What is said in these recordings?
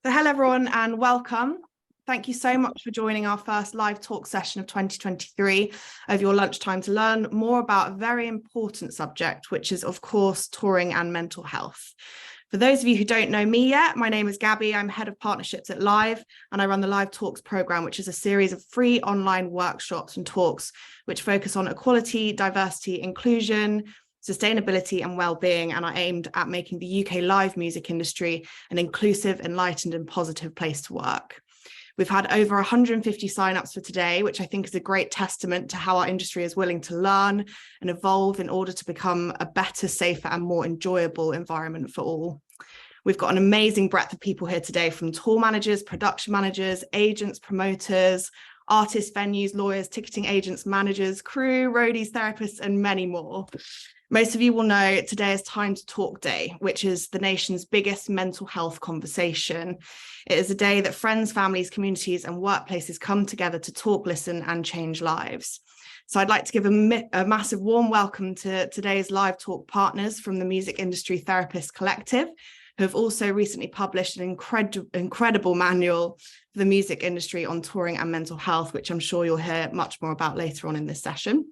So hello everyone and welcome. Thank you so much for joining our first live talk session of 2023 of your lunchtime to learn more about a very important subject, which is of course touring and mental health. For those of you who don't know me yet, my name is Gabby. I'm head of partnerships at Live and I run the Live Talks program, which is a series of free online workshops and talks which focus on equality, diversity, inclusion, sustainability and well-being, and are aimed at making the UK live music industry an inclusive, enlightened and positive place to work. We've had over 150 signups for today, which I think is a great testament to how our industry is willing to learn and evolve in order to become a better, safer and more enjoyable environment for all. We've got an amazing breadth of people here today, from tour managers, production managers, agents, promoters, artists, venues, lawyers, ticketing agents, managers, crew, roadies, therapists and many more. Most of you will know today is Time to Talk Day, which is the nation's biggest mental health conversation. It is a day that friends, families, communities and workplaces come together to talk, listen and change lives. So I'd like to give a massive warm welcome to today's live talk partners from the Music Industry Therapist Collective, who have also recently published an incredible manual for the music industry on touring and mental health, which I'm sure you'll hear much more about later on in this session.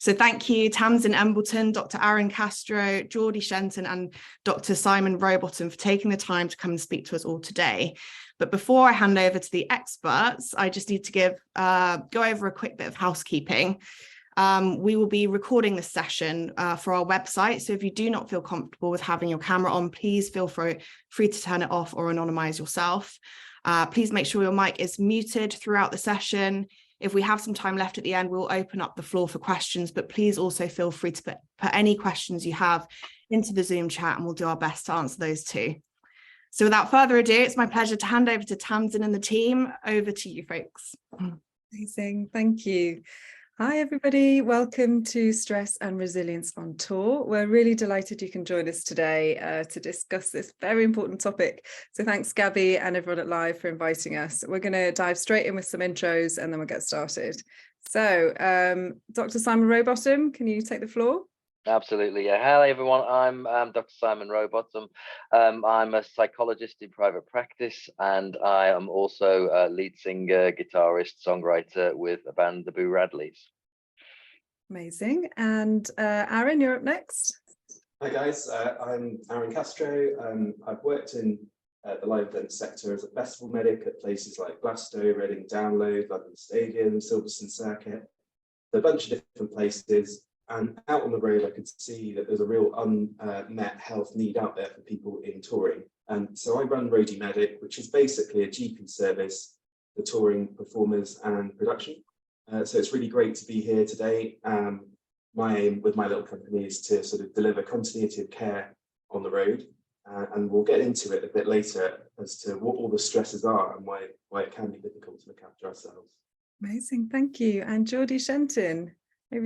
So thank you, Tamsin Embleton, Dr. Arun-Castro, Jeordie Shenton and Dr. Simon Rowbottom for taking the time to come and speak to us all today. But before I hand over to the experts, I just need to go over a quick bit of housekeeping. We will be recording this session for our website. So if you do not feel comfortable with having your camera on, please feel free to turn it off or anonymize yourself. Please make sure your mic is muted throughout the session. If we have some time left at the end, we'll open up the floor for questions, but please also feel free to put any questions you have into the Zoom chat and we'll do our best to answer those too. So without further ado, it's my pleasure to hand over to Tamsin and the team. Over to you, folks. Amazing, thank you. Hi everybody, welcome to Stress and Resilience on Tour. We're really delighted you can join us today to discuss this very important topic. So thanks Gabby and everyone at Live for inviting us. We're going to dive straight in with some intros and then we'll get started. So Dr. Simon Rowbottom, can you take the floor? Absolutely, yeah. Hello everyone, I'm Dr. Simon Rowbottom. I'm a psychologist in private practice and I am also a lead singer, guitarist, songwriter with a band, the Radleys. Amazing. And Arun, you're up next. Hi guys, I'm Arun-Castro. I've worked in the live event sector as a festival medic at places like Glasgow, Reading Download, London Stadium, Silverstone Circuit, a bunch of different places. And out on the road, I could see that there's a real unmet health need out there for people in touring. And so I run Roadie Medic, which is basically a GP service for touring performers and production. So it's really great to be here today. My aim with my little company is to sort of deliver continuity of care on the road. And we'll get into it a bit later as to what all the stresses are and why it can be difficult to look after ourselves. Amazing, thank you. And Jeordie Shenton.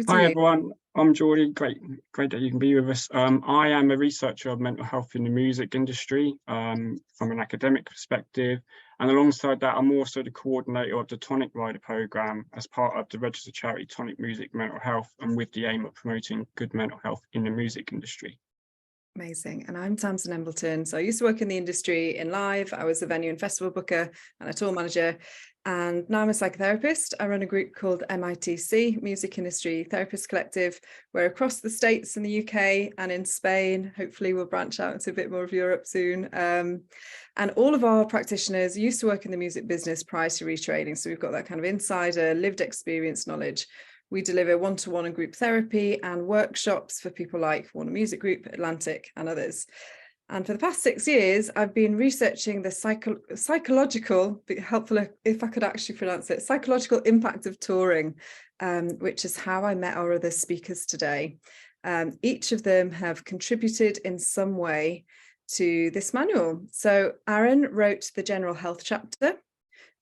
Hi everyone, I'm Jeordie. Great that you can be with us. I am a researcher of mental health in the music industry from an academic perspective, and alongside that I'm also the coordinator of the Tonic Rider programme as part of the registered charity Tonic Music Mental Health, and with the aim of promoting good mental health in the music industry. Amazing. And I'm Tamsin Embleton. So I used to work in the industry in Live. I was a venue and festival booker and a tour manager. And now I'm a psychotherapist. I run a group called MITC, Music Industry Therapist Collective. We're across the States in the UK and in Spain. Hopefully we'll branch out into a bit more of Europe soon. And all of our practitioners used to work in the music business prior to retraining. So we've got that kind of insider lived experience knowledge. We deliver one-to-one and group therapy and workshops for people like Warner Music Group, Atlantic and others. And for the past 6 years, I've been researching the psychological, be helpful if I could actually pronounce it, psychological impact of touring, which is how I met our other speakers today. Each of them have contributed in some way to this manual. So Arun wrote the general health chapter.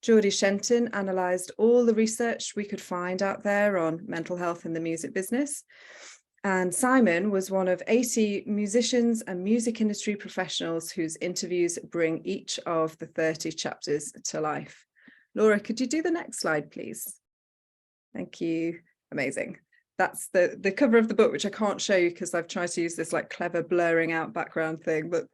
Jeordie Shenton analysed all the research we could find out there on mental health in the music business. And Simon was one of 80 musicians and music industry professionals whose interviews bring each of the 30 chapters to life. Laura, could you do the next slide, please? Thank you. Amazing. that's the cover of the book, which I can't show you because I've tried to use this like clever blurring out background thing, but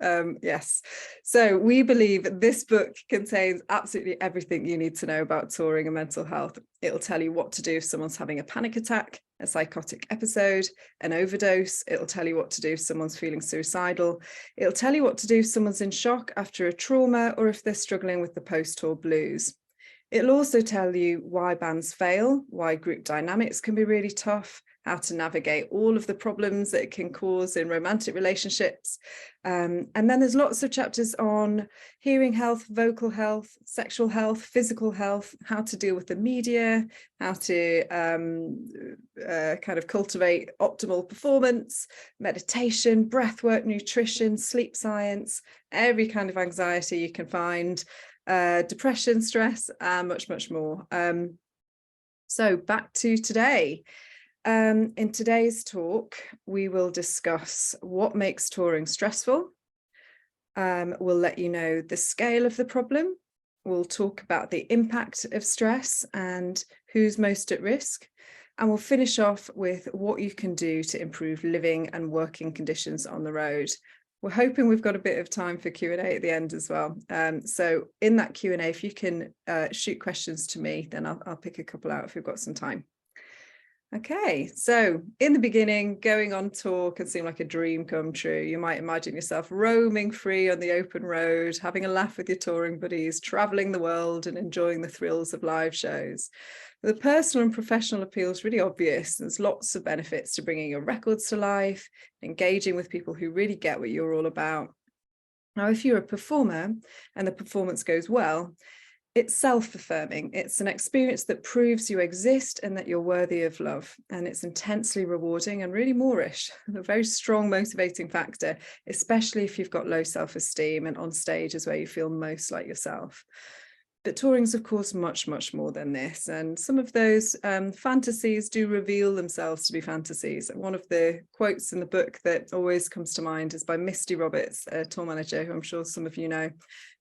yes. So we believe this book contains absolutely everything you need to know about touring and mental health. It'll tell you what to do if someone's having a panic attack, a psychotic episode, an overdose. It'll tell you what to do if someone's feeling suicidal. It'll tell you what to do if someone's in shock after a trauma, or if they're struggling with the post-tour blues. It'll also tell you why bands fail, why group dynamics can be really tough, how to navigate all of the problems that it can cause in romantic relationships. And then there's lots of chapters on hearing health, vocal health, sexual health, physical health, how to deal with the media, how to kind of cultivate optimal performance, meditation, breathwork, nutrition, sleep science, every kind of anxiety you can find. Depression, stress, and much, much more. So back to today. In today's talk, we will discuss what makes touring stressful. We'll let you know the scale of the problem. We'll talk about the impact of stress and who's most at risk. And we'll finish off with what you can do to improve living and working conditions on the road. We're hoping we've got a bit of time for Q&A at the end as well. So in that Q&A, if you can shoot questions to me, then I'll pick a couple out if we've got some time. Okay, so in the beginning, going on tour can seem like a dream come true. You might imagine yourself roaming free on the open road, having a laugh with your touring buddies, traveling the world and enjoying the thrills of live shows. The personal and professional appeal is really obvious. There's lots of benefits to bringing your records to life, engaging with people who really get what you're all about. Now, if you're a performer and the performance goes well, it's self-affirming. It's an experience that proves you exist and that you're worthy of love. And it's intensely rewarding and really Moorish, a very strong motivating factor, especially if you've got low self-esteem and on stage is where you feel most like yourself. But touring is, of course, much, much more than this. And some of those fantasies do reveal themselves to be fantasies. One of the quotes in the book that always comes to mind is by Misty Roberts, a tour manager, who I'm sure some of you know.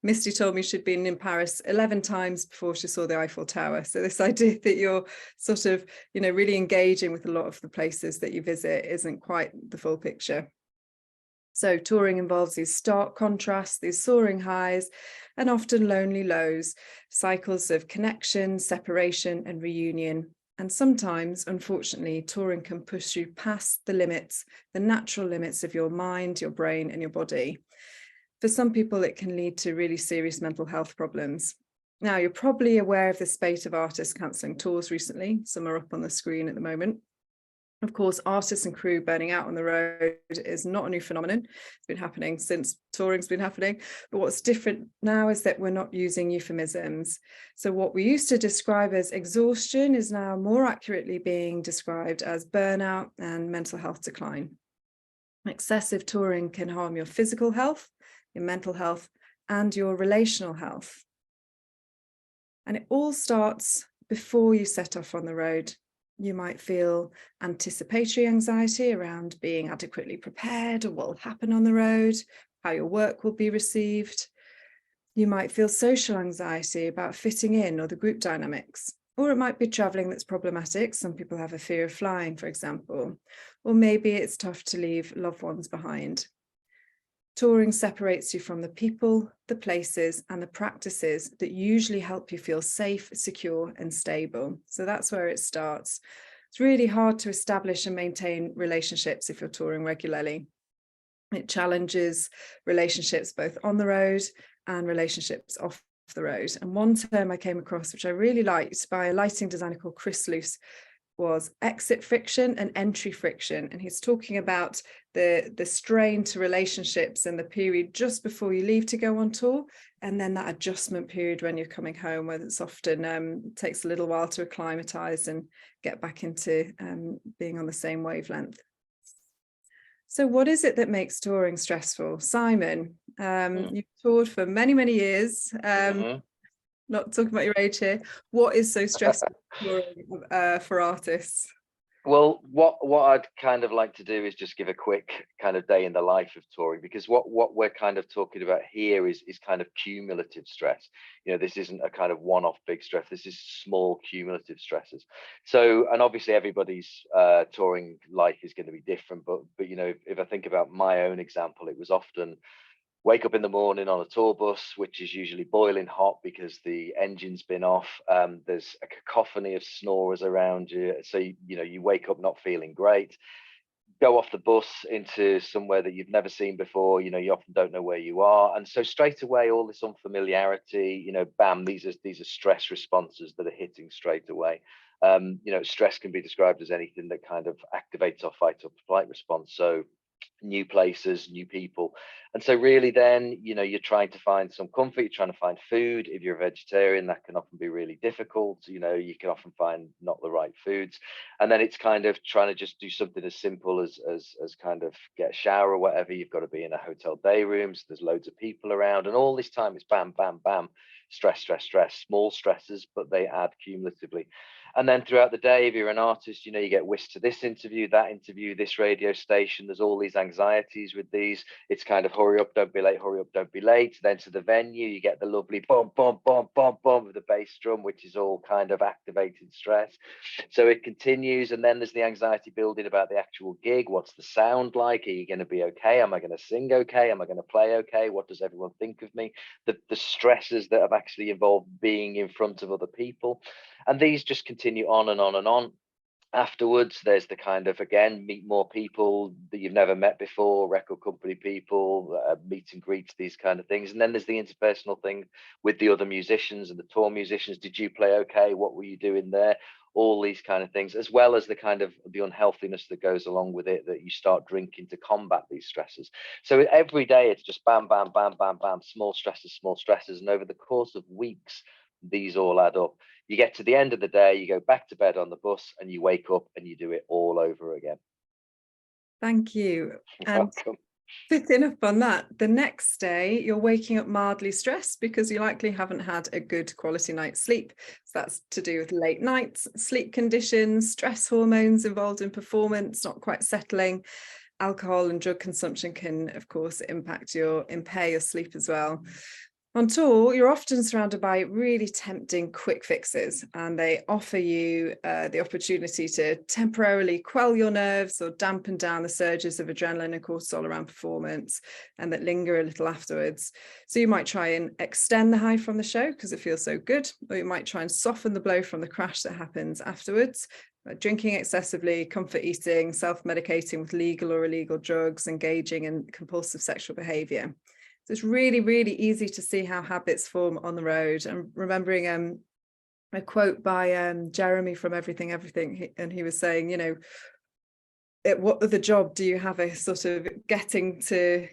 Misty told me she'd been in Paris 11 times before she saw the Eiffel Tower. So this idea that you're sort of, you know, really engaging with a lot of the places that you visit isn't quite the full picture. So touring involves these stark contrasts, these soaring highs, and often lonely lows, cycles of connection, separation, and reunion. And sometimes, unfortunately, touring can push you past the limits, the natural limits of your mind, your brain, and your body. For some people, it can lead to really serious mental health problems. Now, you're probably aware of the spate of artists cancelling tours recently. Some are up on the screen at the moment. Of course, artists and crew burning out on the road is not a new phenomenon. It's been happening since touring's been happening. But what's different now is that we're not using euphemisms. So what we used to describe as exhaustion is now more accurately being described as burnout and mental health decline. Excessive touring can harm your physical health, your mental health, and your relational health. And it all starts before you set off on the road. You might feel anticipatory anxiety around being adequately prepared or what will happen on the road, how your work will be received. You might feel social anxiety about fitting in or the group dynamics. Or it might be traveling that's problematic. Some people have a fear of flying, for example. Or maybe it's tough to leave loved ones behind. Touring separates you from the people, the places, and the practices that usually help you feel safe, secure, and stable. So that's where it starts. It's really hard to establish and maintain relationships if you're touring regularly. It challenges relationships both on the road and relationships off the road. And one term I came across, which I really liked, by a lighting designer called Chris Luce, was exit friction and entry friction. And he's talking about the strain to relationships in the period just before you leave to go on tour, and then that adjustment period when you're coming home, where it's often takes a little while to acclimatize and get back into being on the same wavelength. So what is it that makes touring stressful? Simon, you've toured for many, many years. Not talking about your age here. What is so stressful for artists? Well, what I'd kind of like to do is just give a quick kind of day in the life of touring, because what we're kind of talking about here is kind of cumulative stress. You know, this isn't a kind of one-off big stress. This is small cumulative stresses. So, and obviously everybody's touring life is going to be different, but you know, if I think about my own example, it was often wake up in the morning on a tour bus, which is usually boiling hot because the engine's been off. There's a cacophony of snorers around you. So, you know, you wake up not feeling great, go off the bus into somewhere that you've never seen before. You know, you often don't know where you are. And so straight away, all this unfamiliarity, you know, bam, these are stress responses that are hitting straight away. You know, stress can be described as anything that kind of activates our fight or flight response. So new places, new people. And so really then, you know, you're trying to find some comfort, you're trying to find food. If you're a vegetarian, that can often be really difficult. You know, you can often find not the right foods. And then it's kind of trying to just do something as simple as kind of get a shower or whatever. You've got to be in a hotel day room, so there's loads of people around, and all this time it's bam, bam, bam, stress, stress, stress, small stresses, but they add cumulatively. And then throughout the day, if you're an artist, you know, you get whisked to this interview, this radio station. There's all these anxieties with these. It's kind of hurry up, don't be late, hurry up, don't be late. Then to the venue, you get the lovely bump, bump, bump, bump, bump of the bass drum, which is all kind of activated stress. So it continues. And then there's the anxiety building about the actual gig. What's the sound like? Are you going to be okay? Am I going to sing okay? Am I going to play okay? What does everyone think of me? The stresses that have actually involved being in front of other people. And these just continue on and on and on. Afterwards, there's the kind of, again, meet more people that you've never met before, record company people, meet and greets, these kind of things. And then there's the interpersonal thing with the other musicians and the tour musicians. Did you play okay? What were you doing there? All these kind of things, as well as the kind of the unhealthiness that goes along with it, that you start drinking to combat these stresses. So every day it's just bam, bam, bam, bam, bam, small stresses. And over the course of weeks, these all add up. You get to the end of the day, you go back to bed on the bus, and you wake up and you do it all over again. Thank you. You're welcome. Picking up on that, the next day you're waking up mildly stressed because you likely haven't had a good quality night's sleep. So that's to do with late nights, sleep conditions, stress hormones involved in performance, not quite settling. Alcohol and drug consumption can, of course, impair your sleep as well. On tour, you're often surrounded by really tempting quick fixes, and they offer you the opportunity to temporarily quell your nerves or dampen down the surges of adrenaline and cortisol around performance, and that linger a little afterwards. So you might try and extend the high from the show because it feels so good, or you might try and soften the blow from the crash that happens afterwards. Drinking excessively, comfort eating, self-medicating with legal or illegal drugs, engaging in compulsive sexual behaviour. So it's really, really easy to see how habits form on the road. I'm remembering a quote by Jeremy from Everything, and he was saying, you know, what other job do you have a sort of getting to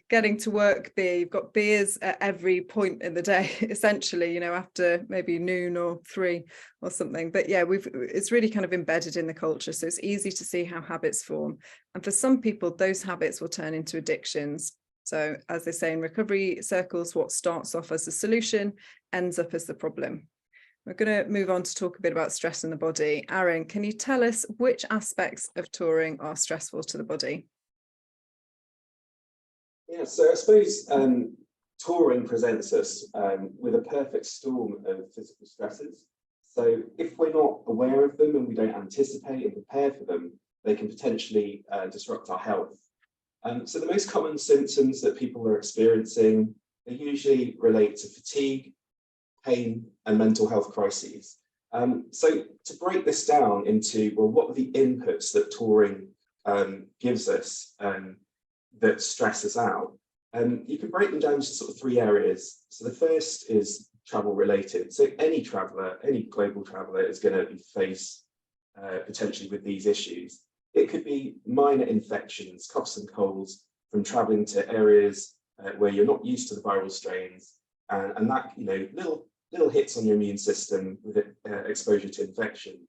work beer? You've got beers at every point in the day, essentially, you know, after maybe noon or 3 or something. But yeah, it's really kind of embedded in the culture. So it's easy to see how habits form. And for some people, those habits will turn into addictions. So as they say in recovery circles, what starts off as a solution ends up as the problem. We're going to move on to talk a bit about stress in the body. Arun, can you tell us which aspects of touring are stressful to the body? Yeah, so I suppose touring presents us with a perfect storm of physical stresses. So if we're not aware of them and we don't anticipate and prepare for them, they can potentially disrupt our health. So the most common symptoms that people are experiencing, they usually relate to fatigue, pain, and mental health crises. So to break this down into, well, what are the inputs that touring gives us that stress us out? You can break them down into sort of 3 areas. So the first is travel related. So any traveller, any global traveller is going to be faced potentially with these issues. It could be minor infections, coughs and colds from traveling to areas where you're not used to the viral strains, and that, you know, little hits on your immune system with exposure to infection.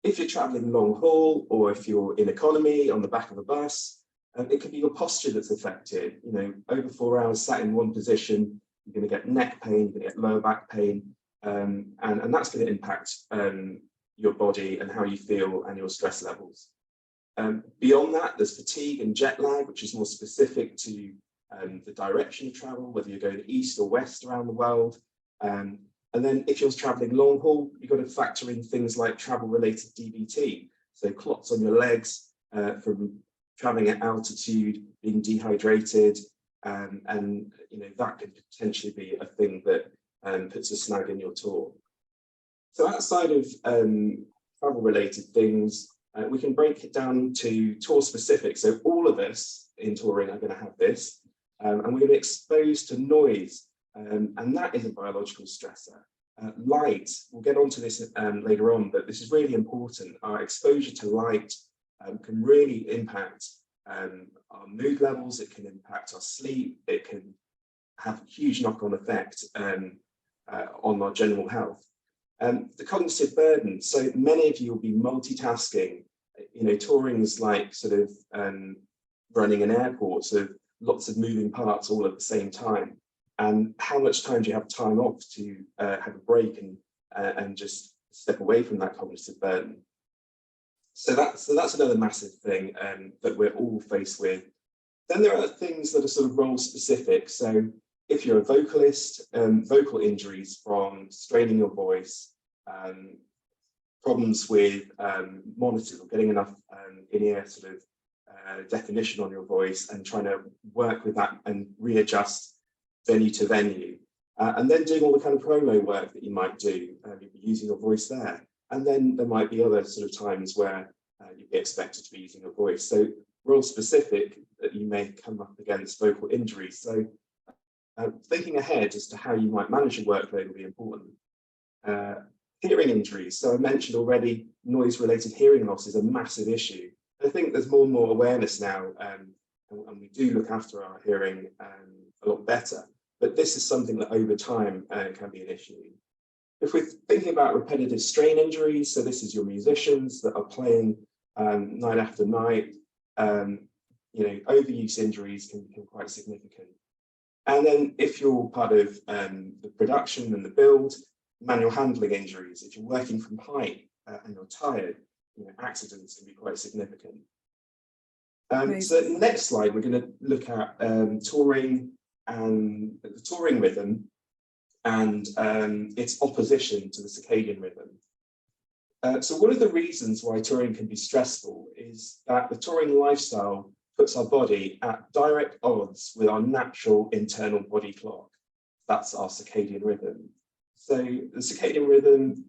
If you're traveling long haul, or if you're in economy on the back of a bus, it could be your posture that's affected. You know, over 4 hours sat in one position, you're going to get neck pain, you're going to get lower back pain, and that's going to impact your body and how you feel and your stress levels. Beyond that, there's fatigue and jet lag, which is more specific to the direction of travel, whether you're going east or west around the world. And then if you're traveling long haul, you've got to factor in things like travel related DVT. So clots on your legs from traveling at altitude, being dehydrated, and that could potentially be a thing that puts a snag in your tour. So outside of travel related things, we can break it down to tour specific. So all of us in touring are going to have this, and we're going to be exposed to noise, and that is a biological stressor. Light, we'll get onto this later on, but this is really important. Our exposure to light can really impact our mood levels, it can impact our sleep, it can have a huge knock-on effect on our general health. The cognitive burden, so many of you will be multitasking. Touring is like sort of running an airport, so lots of moving parts all at the same time. And how much time do you have time off to have a break and just step away from that cognitive burden? So that's another massive thing that we're all faced with. Then there are things that are sort of role specific. So if you're a vocalist, vocal injuries from straining your voice, problems with monitors or getting enough in-ear sort of definition on your voice, and trying to work with that and readjust venue to venue, and then doing all the kind of promo work that you might do, you'll be using your voice there. And then there might be other sort of times where you'd be expected to be using your voice. So role specific that you may come up against vocal injuries. So thinking ahead as to how you might manage your workload will be important. Hearing injuries. So I mentioned already, noise-related hearing loss is a massive issue. I think there's more and more awareness now, and we do look after our hearing a lot better. But this is something that over time can be an issue. If we're thinking about repetitive strain injuries, so this is your musicians that are playing night after night, overuse injuries can become quite significant. And then if you're part of the production and the build, manual handling injuries, if you're working from height and you're tired, accidents can be quite significant. So next slide, we're going to look at touring and the touring rhythm and its opposition to the circadian rhythm. So one of the reasons why touring can be stressful is that the touring lifestyle puts our body at direct odds with our natural internal body clock. That's our circadian rhythm. So the circadian rhythm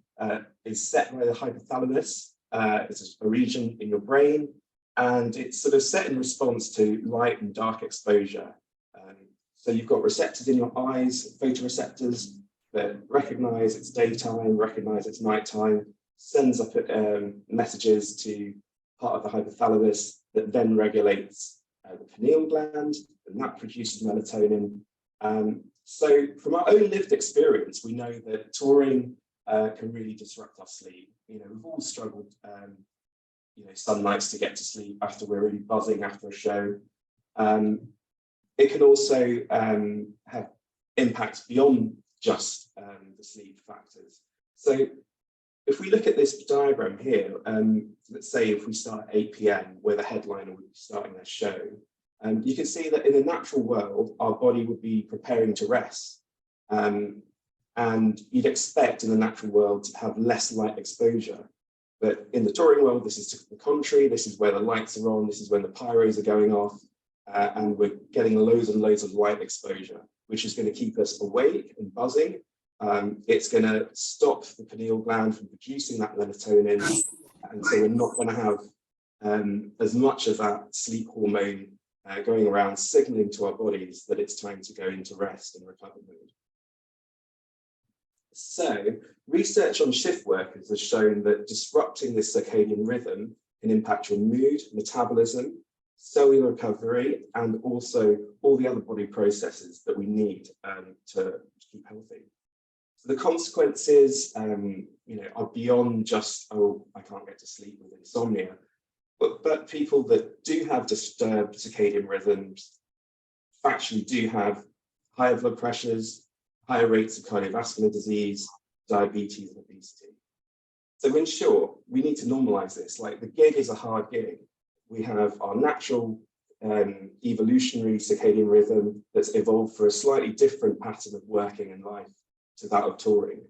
is set by the hypothalamus. It's a region in your brain, and it's sort of set in response to light and dark exposure. So you've got receptors in your eyes, photoreceptors, that recognize it's daytime, recognize it's nighttime, sends up messages to part of the hypothalamus that then regulates the pineal gland, and that produces melatonin. So from our own lived experience, we know that touring can really disrupt our sleep. We've all struggled, some nights to get to sleep after we're really buzzing after a show. It can also have impacts beyond just the sleep factors. So if we look at this diagram here, let's say if we start at 8 p.m, where the headliner would be starting their show, you can see that in the natural world, our body would be preparing to rest. And you'd expect in the natural world to have less light exposure. But in the touring world, this is the contrary. This is where the lights are on. This is when the pyros are going off. And we're getting loads and loads of light exposure, which is going to keep us awake and buzzing. It's going to stop the pineal gland from producing that melatonin. And so we're not going to have as much of that sleep hormone going around signaling to our bodies that it's time to go into rest and recover mode. So research on shift workers has shown that disrupting this circadian rhythm can impact your mood, metabolism, cellular recovery, and also all the other body processes that we need to keep healthy. So the consequences, are beyond just, oh, I can't get to sleep with insomnia, but people that do have disturbed circadian rhythms actually do have higher blood pressures, higher rates of cardiovascular disease, diabetes, and obesity. So in short, we need to normalize this. Like, the gig is a hard gig. We have our natural evolutionary circadian rhythm that's evolved for a slightly different pattern of working in life to that of touring.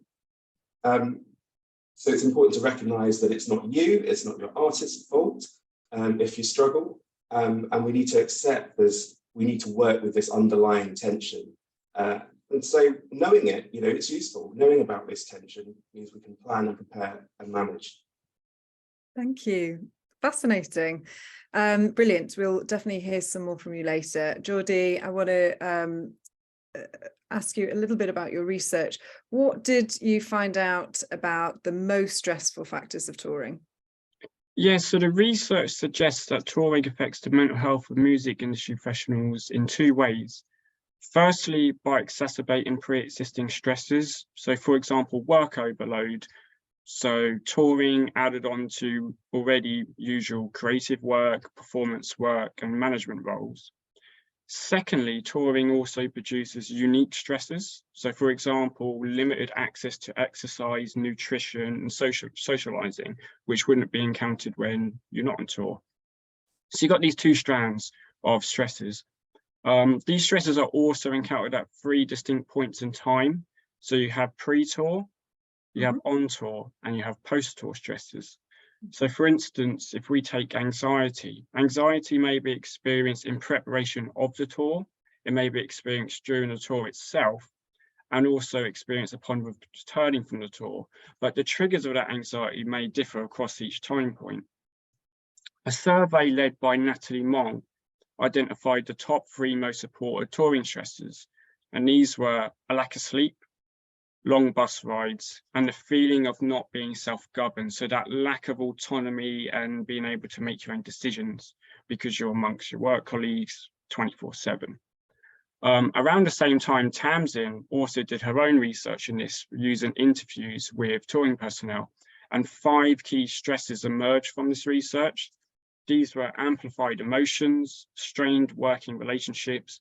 So it's important to recognize that it's not you, it's not your artist's fault if you struggle, and we need to accept this. We need to work with this underlying tension. And so knowing it, it's useful. Knowing about this tension means we can plan and prepare and manage. Thank you. Fascinating. Brilliant. We'll definitely hear some more from you later. Jeordie, I want to ask you a little bit about your research. What did you find out about the most stressful factors of touring? Yes, so the research suggests that touring affects the mental health of music industry professionals in two ways. Firstly, by exacerbating pre-existing stresses. So, for example, work overload. So touring added on to already usual creative work, performance work, and management roles. Secondly, touring also produces unique stresses. So, for example, limited access to exercise, nutrition, and socializing, which wouldn't be encountered when you're not on tour. So you've got these two strands of stresses. These stresses are also encountered at three distinct points in time. So you have pre-tour, you have on-tour, and you have post-tour stresses. So for instance, if we take anxiety may be experienced in preparation of the tour, it may be experienced during the tour itself, and also experienced upon returning from the tour. But the triggers of that anxiety may differ across each time point. A survey led by Natalie Mong identified the top three most reported touring stresses, and these were a lack of sleep, long bus rides, and the feeling of not being self-governed. So that lack of autonomy and being able to make your own decisions because you're amongst your work colleagues 24/7. Around the same time, Tamsin also did her own research in this using interviews with touring personnel, and 5 key stresses emerged from this research. These were amplified emotions, strained working relationships,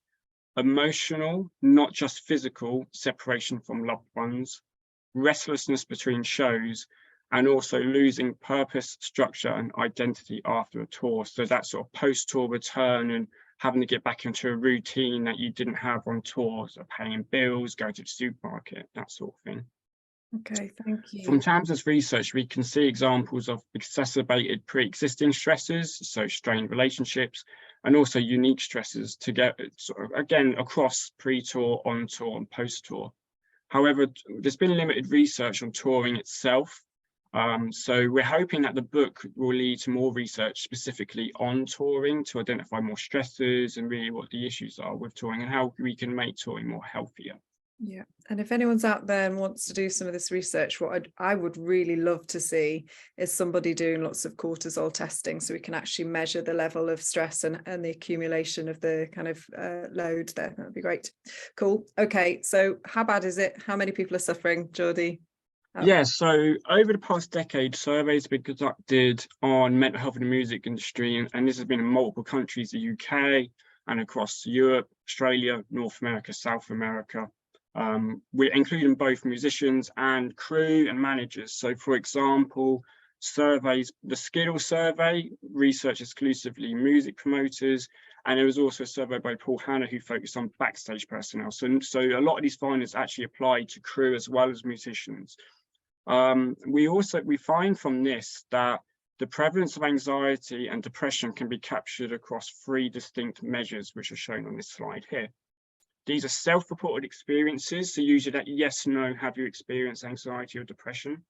emotional, not just physical, separation from loved ones, restlessness between shows, and also losing purpose, structure, and identity after a tour. So that sort of post-tour return and having to get back into a routine that you didn't have on tour, so paying bills, going to the supermarket, that sort of thing. Okay, thank you. From Tamsin's research, we can see examples of exacerbated pre-existing stresses, so strained relationships, and also unique stresses to get sort of, again, across pre-tour, on-tour, and post-tour. However, there's been limited research on touring itself. So we're hoping that the book will lead to more research specifically on touring to identify more stresses and really what the issues are with touring and how we can make touring more healthier. Yeah, and if anyone's out there and wants to do some of this research, what I would really love to see is somebody doing lots of cortisol testing so we can actually measure the level of stress and the accumulation of the kind of load there. That would be great. Cool. Okay, so how bad is it? How many people are suffering, Jeordie? Yeah, so over the past decade, surveys have been conducted on mental health in the music industry, and this has been in multiple countries, the UK and across Europe, Australia, North America, South America. We're including both musicians and crew and managers. So for example, surveys, the Skiddle survey, research exclusively music promoters, and there was also a survey by Paul Hanna who focused on backstage personnel. So a lot of these findings actually apply to crew as well as musicians. We find from this that the prevalence of anxiety and depression can be captured across 3 distinct measures, which are shown on this slide here. These are self-reported experiences, so usually that yes, no, have you experienced anxiety or depression?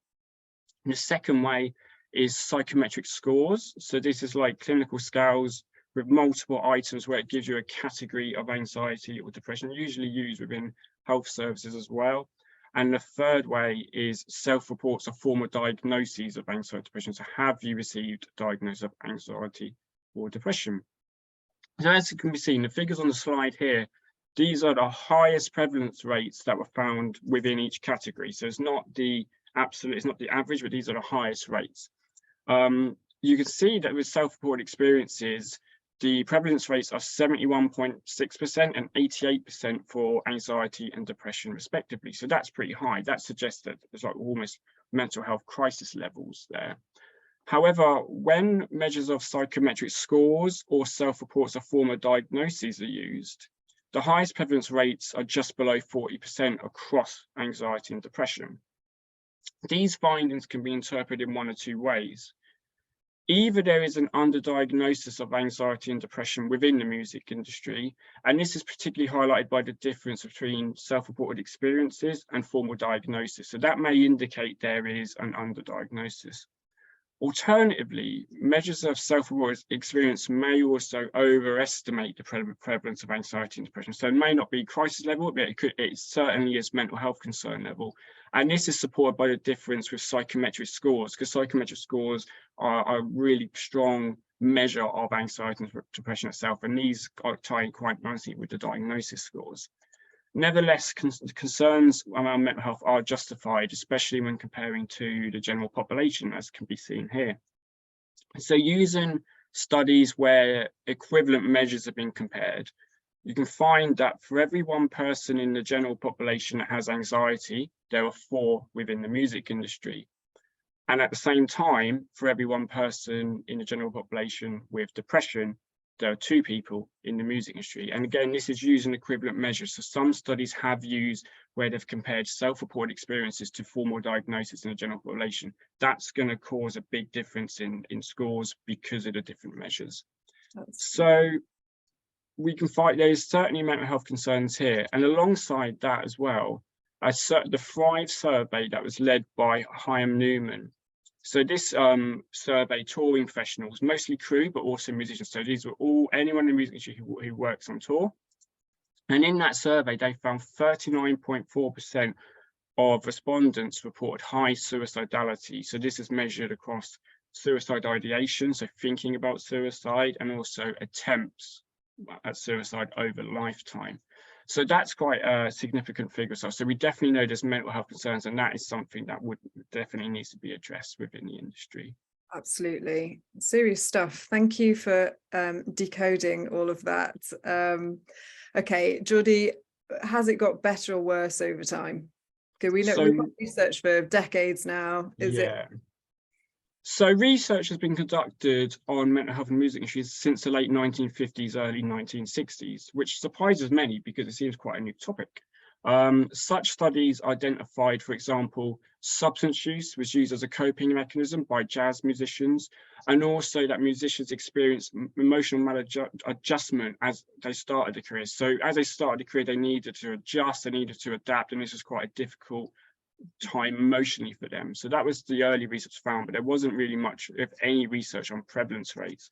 And the second way is psychometric scores. So this is like clinical scales with multiple items where it gives you a category of anxiety or depression, usually used within health services as well. And the third way is self-reports of formal diagnoses of anxiety or depression. So have you received a diagnosis of anxiety or depression? So as you can be seen, the figures on the slide here, these are the highest prevalence rates that were found within each category. So it's not the absolute, it's not the average, but these are the highest rates. You can see that with self-reported experiences, the prevalence rates are 71.6% and 88% for anxiety and depression, respectively. So that's pretty high. That suggests that there's like almost mental health crisis levels there. However, when measures of psychometric scores or self-reports of former diagnoses are used, the highest prevalence rates are just below 40% across anxiety and depression. These findings can be interpreted in one of two ways. Either there is an underdiagnosis of anxiety and depression within the music industry, and this is particularly highlighted by the difference between self-reported experiences and formal diagnosis. So that may indicate there is an underdiagnosis. Alternatively, measures of self-reported experience may also overestimate the prevalence of anxiety and depression. So it may not be crisis level, but it certainly is mental health concern level. And this is supported by the difference with psychometric scores, because psychometric scores are a really strong measure of anxiety and depression itself, and these are tied quite nicely with the diagnosis scores. Nevertheless, concerns around mental health are justified, especially when comparing to the general population, as can be seen here. So using studies where equivalent measures have been compared, you can find that for every one person in the general population that has anxiety, there are 4 within the music industry. And at the same time, for every one person in the general population with depression, there are 2 people in the music industry. And again, this is using equivalent measures. So some studies have used where they've compared self-reported experiences to formal diagnosis in the general population. That's going to cause a big difference in scores because of the different measures. So we can find there's certainly mental health concerns here. And alongside that as well, the Thrive survey that was led by Chaim Newman. So this surveyed touring professionals, mostly crew, but also musicians. So these were all anyone in the music industry who works on tour. And in that survey, they found 39.4% of respondents reported high suicidality. So this is measured across suicide ideation, so thinking about suicide, and also attempts at suicide over lifetime. So that's quite a significant figure. So we definitely know there's mental health concerns, and that is something that would definitely needs to be addressed within the industry. Absolutely. Serious stuff. Thank you for decoding all of that. Okay, Jeordie, has it got better or worse over time? Okay, we know we've got research for decades now. Is it? So research has been conducted on mental health and music issues since the late 1950s, early 1960s, which surprises many because it seems quite a new topic. Such studies identified, for example, substance use was used as a coping mechanism by jazz musicians, and also that musicians experience emotional maladjustment as they started their careers. So as they started their career, they needed to adjust, they needed to adapt, and this was quite a difficult time emotionally for them. So that was the early research found, but there wasn't really much, if any, research on prevalence rates.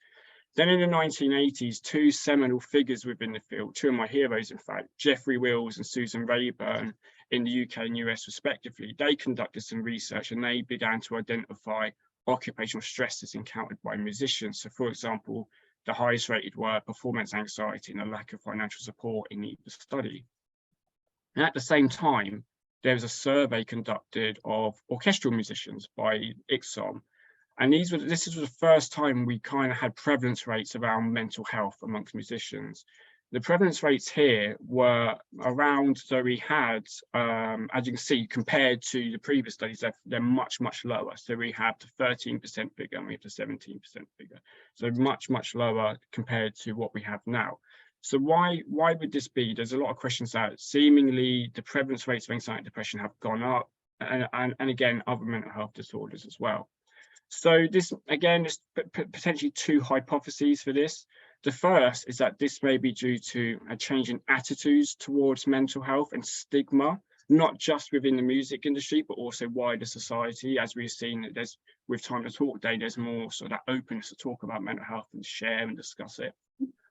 Then in the 1980s, 2 seminal figures within the field, 2 of my heroes, in fact, Geoffrey Wills and Susan Rayburn in the UK and US respectively, they conducted some research and they began to identify occupational stresses encountered by musicians. So for example, the highest rated were performance anxiety and a lack of financial support in the study. And at the same time, there was a survey conducted of orchestral musicians by ICSOM. And this was the first time we kind of had prevalence rates around mental health amongst musicians. The prevalence rates here were around, so we had, as you can see, compared to the previous studies, they're much, much lower. So we have the 13% figure and we have the 17% figure. So much, much lower compared to what we have now. So why would this be? There's a lot of questions that seemingly the prevalence rates of anxiety and depression have gone up, and again, other mental health disorders as well. So this, again, there's potentially 2 hypotheses for this. The first is that this may be due to a change in attitudes towards mental health and stigma, not just within the music industry, but also wider society. As we've seen, there's, with Time to Talk Day, there's more sort of that openness to talk about mental health and share and discuss it.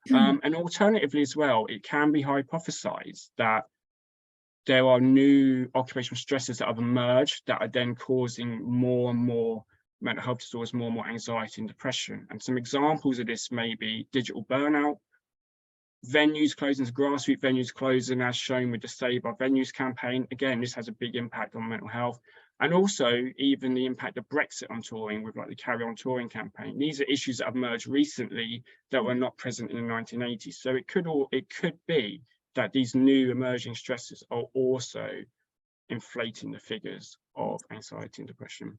And alternatively as well, it can be hypothesized that there are new occupational stresses that have emerged that are then causing more and more mental health disorders, more and more anxiety and depression. And some examples of this may be digital burnout, venues closing, grassroots venues closing, as shown with the Save Our Venues campaign. Again, this has a big impact on mental health. And also even the impact of Brexit on touring with like the Carry On Touring campaign. These are issues that have emerged recently that were not present in the 1980s. So it could be that these new emerging stresses are also inflating the figures of anxiety and depression.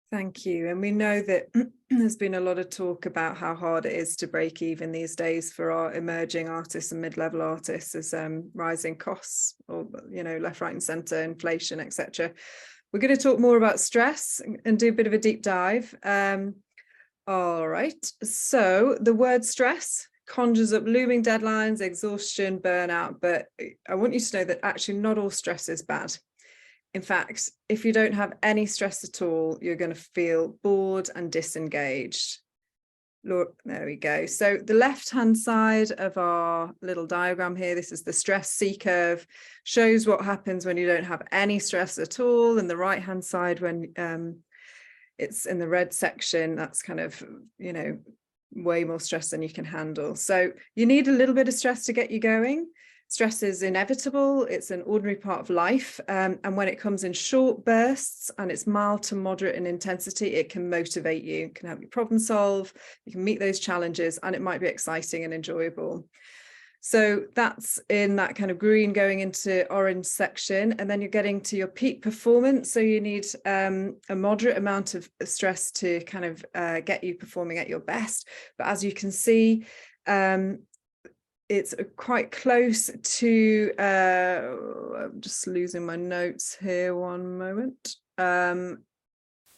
Thank you. And we know that there's been a lot of talk about how hard it is to break even these days for our emerging artists and mid-level artists as rising costs, or left, right and centre, inflation, etc. We're going to talk more about stress and do a bit of a deep dive. All right. So the word stress conjures up looming deadlines, exhaustion, burnout. But I want you to know that actually not all stress is bad. In fact, if you don't have any stress at all, you're going to feel bored and disengaged. There we go. So the left-hand side of our little diagram here, this is the stress C curve, shows what happens when you don't have any stress at all. And the right-hand side, when it's in the red section, that's kind of, way more stress than you can handle. So you need a little bit of stress to get you going. Stress is inevitable. It's an ordinary part of life. And when it comes in short bursts and it's mild to moderate in intensity, it can motivate you, it can help you problem solve, you can meet those challenges, and it might be exciting and enjoyable. So that's in that kind of green going into orange section. And then you're getting to your peak performance. So you need a moderate amount of stress to kind of get you performing at your best. But as you can see, it's quite close to, I'm just losing my notes here, one moment.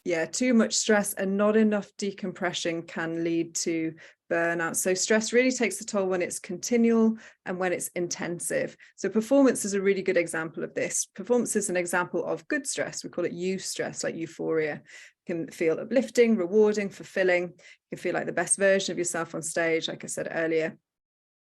Yeah, too much stress and not enough decompression can lead to burnout. So stress really takes a toll when it's continual and when it's intensive. So performance is a really good example of this. Performance is an example of good stress. We call it eustress, like euphoria. It can feel uplifting, rewarding, fulfilling. You can feel like the best version of yourself on stage, like I said earlier.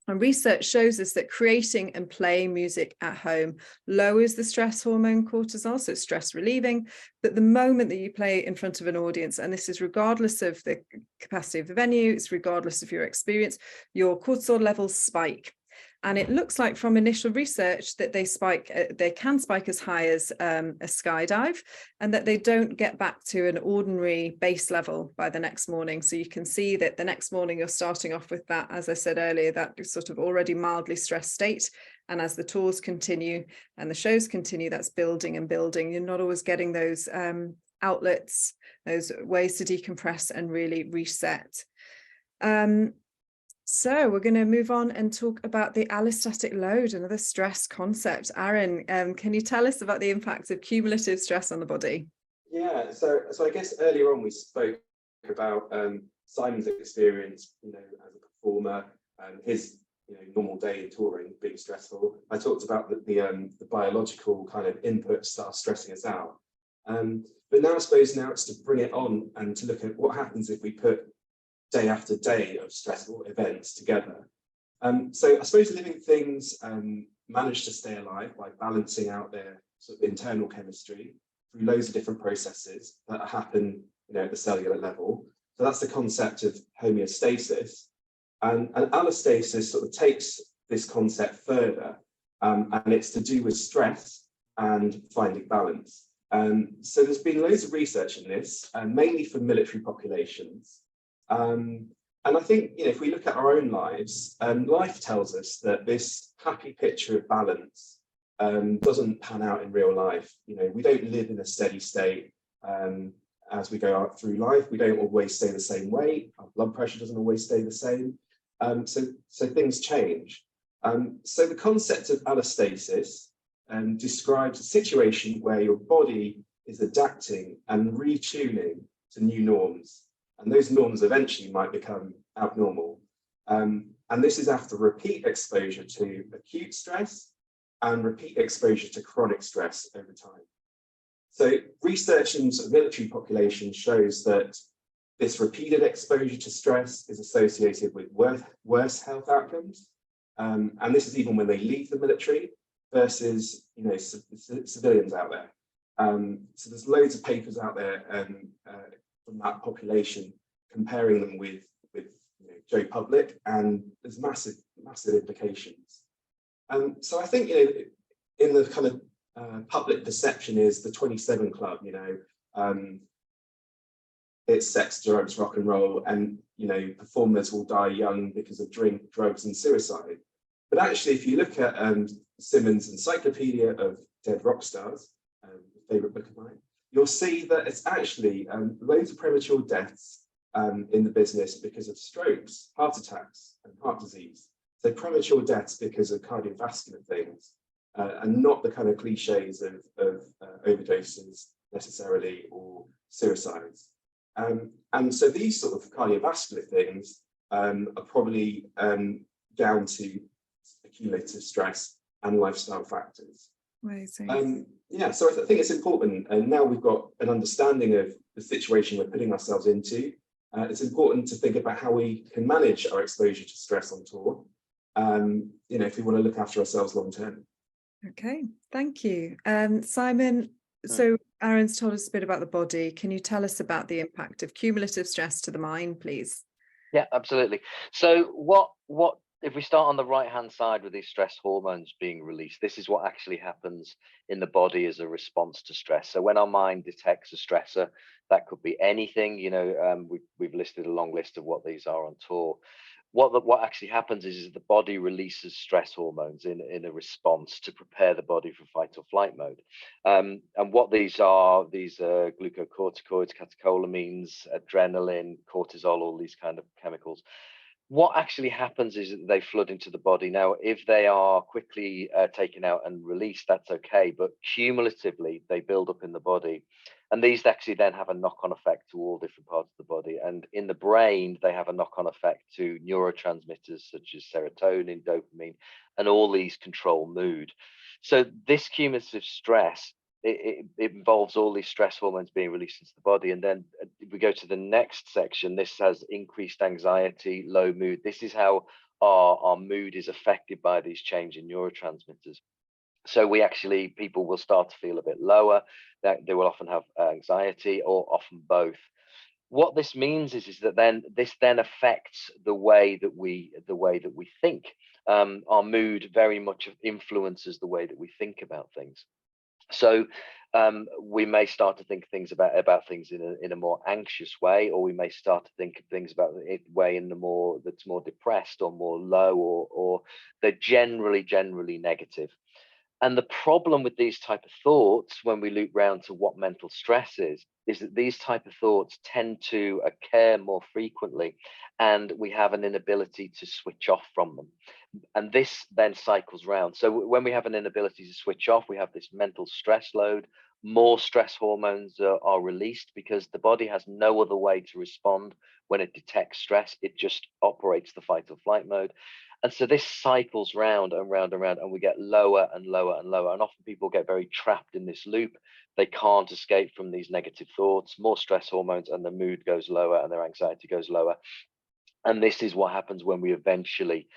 And research shows us that creating and playing music at home lowers the stress hormone cortisol, so it's stress relieving. But the moment that you play in front of an audience, and this is regardless of the capacity of the venue, it's regardless of your experience, your cortisol levels spike. And it looks like from initial research that they can spike as high as a skydive, and that they don't get back to an ordinary base level by the next morning. So you can see that the next morning you're starting off with that, as I said earlier, that sort of already mildly stressed state. And as the tours continue and the shows continue, that's building and building. You're not always getting those outlets, those ways to decompress and really reset. So we're going to move on and talk about the allostatic load, another stress concept. Arun, can you tell us about the impact of cumulative stress on the body? Yeah, so I guess earlier on we spoke about Simon's experience, as a performer, his normal day in touring being stressful. I talked about the biological kind of inputs that are stressing us out. But now I suppose it's to bring it on and to look at what happens if we put day after day of stressful events together. So I suppose living things manage to stay alive by balancing out their sort of internal chemistry through loads of different processes that happen at the cellular level. So that's the concept of homeostasis. And allostasis sort of takes this concept further, and it's to do with stress and finding balance. So there's been loads of research in this, mainly for military populations. And I think, if we look at our own lives, life tells us that this happy picture of balance doesn't pan out in real life. We don't live in a steady state as we go out through life. We don't always stay the same weight. Our blood pressure doesn't always stay the same. So things change. So the concept of allostasis describes a situation where your body is adapting and retuning to new norms. And those norms eventually might become abnormal. And this is after repeat exposure to acute stress and repeat exposure to chronic stress over time. So research in sort of military population shows that this repeated exposure to stress is associated with worse health outcomes. And this is even when they leave the military versus civilians out there. So there's loads of papers out there from that population, comparing them with Joe Public, and there's massive implications. So I think in the kind of public perception is the 27 Club. It's sex, drugs, rock and roll, and performers will die young because of drink, drugs, and suicide. But actually, if you look at Simmons' Encyclopedia of Dead Rock Stars, a favourite book of mine, you'll see that it's actually loads of premature deaths in the business because of strokes, heart attacks, and heart disease. So premature deaths because of cardiovascular things, and not the kind of cliches of overdoses necessarily, or suicides. And so these sort of cardiovascular things are probably down to accumulative stress and lifestyle factors. Amazing. Yeah, so I think it's important, and now we've got an understanding of the situation we're putting ourselves into. It's important to think about how we can manage our exposure to stress on tour, if we want to look after ourselves long term. Okay, thank you. Simon, so Arun's told us a bit about the body. Can you tell us about the impact of cumulative stress to the mind, please? Yeah, absolutely. So what if we start on the right hand side with these stress hormones being released, this is what actually happens in the body as a response to stress. So when our mind detects a stressor, that could be anything, we've listed a long list of what these are on tour. What actually happens is the body releases stress hormones in a response to prepare the body for fight or flight mode. And what these are glucocorticoids, catecholamines, adrenaline, cortisol, all these kind of chemicals. What actually happens is that they flood into the body. Now, if they are quickly taken out and released, that's okay. But cumulatively, they build up in the body. And these actually then have a knock-on effect to all different parts of the body. And in the brain, they have a knock-on effect to neurotransmitters such as serotonin, dopamine, and all these control mood. So this cumulative stress, it involves all these stress hormones being released into the body. And then if we go to the next section, this has increased anxiety, low mood. This is how our mood is affected by these change in neurotransmitters. So people will start to feel a bit lower. They will often have anxiety, or often both. What this means is that this affects the way that we think. Our mood very much influences the way that we think about things. So we may start to think things about things in a more anxious way, or we may start to think of things about it way that's more depressed or more low, or they're generally negative. And the problem with these type of thoughts, when we loop round to what mental stress is that these type of thoughts tend to occur more frequently, and we have an inability to switch off from them. And this then cycles round. So when we have an inability to switch off, we have this mental stress load. More stress hormones are released because the body has no other way to respond when it detects stress. It just operates the fight or flight mode. And so this cycles round and round and round, and we get lower and lower and lower. And often people get very trapped in this loop. They can't escape from these negative thoughts, more stress hormones, and the mood goes lower and their anxiety goes lower. And this is what happens when we eventually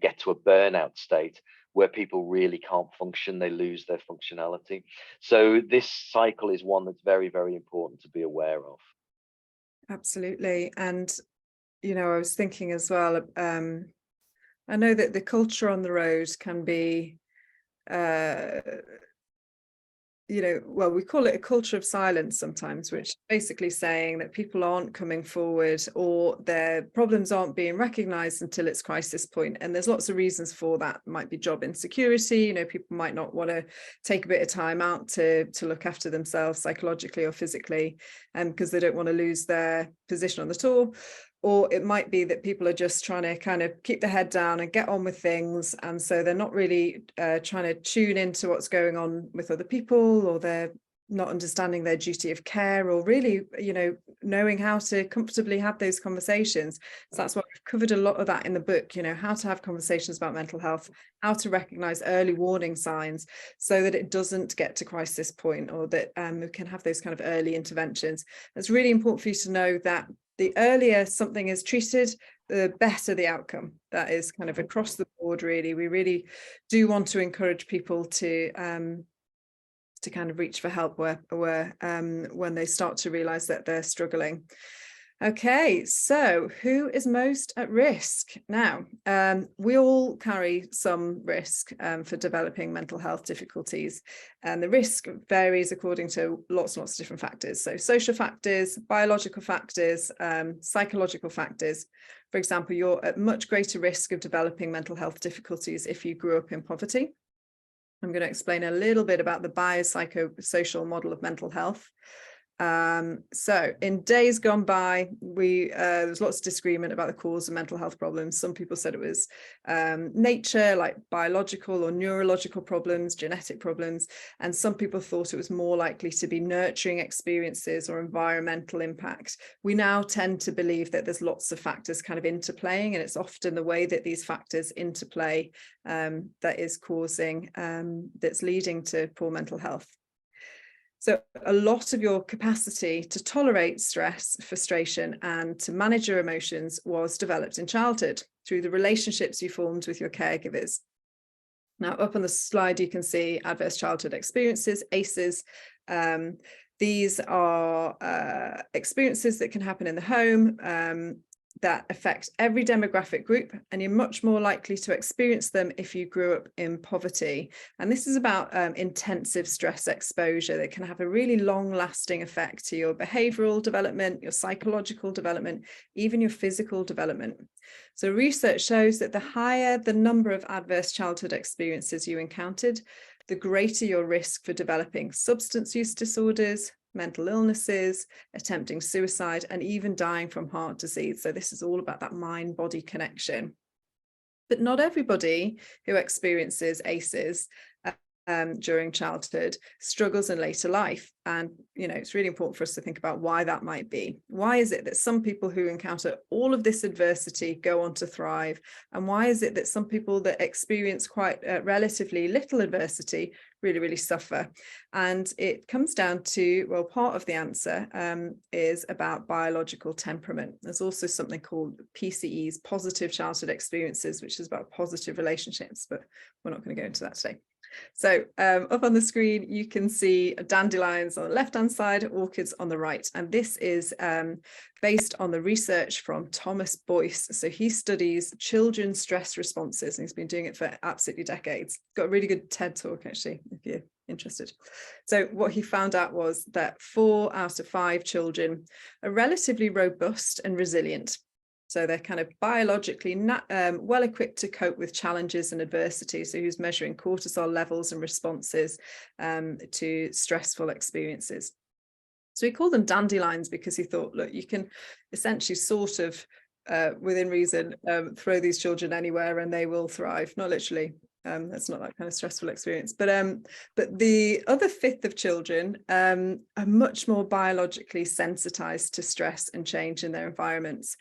get to a burnout state, where people really can't function. They lose their functionality. So this cycle is one that's very, very important to be aware of. Absolutely. And, I was thinking as well, I know that the culture on the road can be, we call it a culture of silence sometimes, which is basically saying that people aren't coming forward, or their problems aren't being recognized until it's crisis point. And there's lots of reasons for that. It might be job insecurity. People might not want to take a bit of time out to look after themselves psychologically or physically, because they don't want to lose their position on the tour. Or it might be that people are just trying to kind of keep their head down and get on with things. And so they're not really trying to tune into what's going on with other people, or they're not understanding their duty of care, or really, knowing how to comfortably have those conversations. So that's why we've covered a lot of that in the book, how to have conversations about mental health, how to recognize early warning signs so that it doesn't get to crisis point, or that we can have those kind of early interventions. It's really important for you to know that the earlier something is treated, the better the outcome. That is kind of across the board, really. We really do want to encourage people to kind of reach for help when they start to realize that they're struggling. Okay, so who is most at risk? Now, we all carry some risk for developing mental health difficulties, and the risk varies according to lots and lots of different factors. So social factors, biological factors, psychological factors. For example, you're at much greater risk of developing mental health difficulties if you grew up in poverty. I'm going to explain a little bit about the biopsychosocial model of mental health. So in days gone by, there was lots of disagreement about the cause of mental health problems. Some people said it was nature, like biological or neurological problems, genetic problems, and some people thought it was more likely to be nurturing experiences or environmental impact. We now tend to believe that there's lots of factors kind of interplaying, and it's often the way that these factors interplay that is causing, that's leading to poor mental health. So a lot of your capacity to tolerate stress, frustration, and to manage your emotions was developed in childhood through the relationships you formed with your caregivers. Now, up on the slide, you can see adverse childhood experiences, ACEs. These are experiences that can happen in the home, that affect every demographic group, and you're much more likely to experience them if you grew up in poverty. And this is about intensive stress exposure that can have a really long-lasting effect to your behavioral development, your psychological development, even your physical development. So research shows that the higher the number of adverse childhood experiences you encountered, the greater your risk for developing substance use disorders, mental illnesses, attempting suicide, and even dying from heart disease. So this is all about that mind-body connection. But not everybody who experiences ACEs during childhood struggles in later life. And, you know, it's really important for us to think about why that might be. Why is it that some people who encounter all of this adversity go on to thrive? And why is it that some people that experience quite relatively little adversity really suffer? And it comes down to, well, part of the answer is about biological temperament. There's also something called PCEs, positive childhood experiences, which is about positive relationships, but we're not going to go into that today. So up on the screen, you can see dandelions on the left-hand side, orchids on the right. And this is based on the research from Thomas Boyce. So he studies children's stress responses, and he's been doing it for absolutely decades. Got a really good TED talk, actually, if you're interested. So what he found out was that 4 out of 5 children are relatively robust and resilient. So they're kind of biologically well equipped to cope with challenges and adversity. So he was measuring cortisol levels and responses to stressful experiences. So he called them dandelions because he thought, look, you can essentially sort of, within reason, throw these children anywhere and they will thrive. Not literally. That's not that kind of stressful experience. But the other fifth of children are much more biologically sensitized to stress and change in their environments.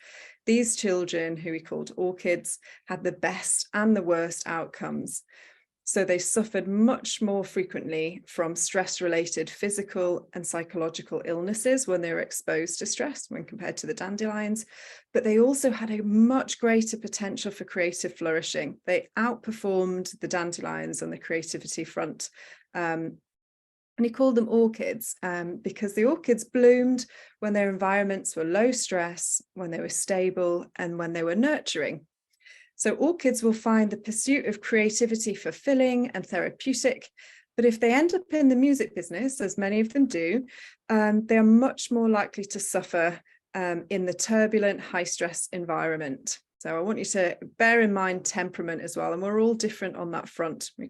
These children, who we called orchids, had the best and the worst outcomes. So they suffered much more frequently from stress-related physical and psychological illnesses when they were exposed to stress when compared to the dandelions. But they also had a much greater potential for creative flourishing. They outperformed the dandelions on the creativity front. And he called them orchids because the orchids bloomed when their environments were low stress, when they were stable, and when they were nurturing. So orchids will find the pursuit of creativity fulfilling and therapeutic, but if they end up in the music business, as many of them do, they are much more likely to suffer in the turbulent, high-stress environment. So I want you to bear in mind temperament as well, and we're all different on that front. We're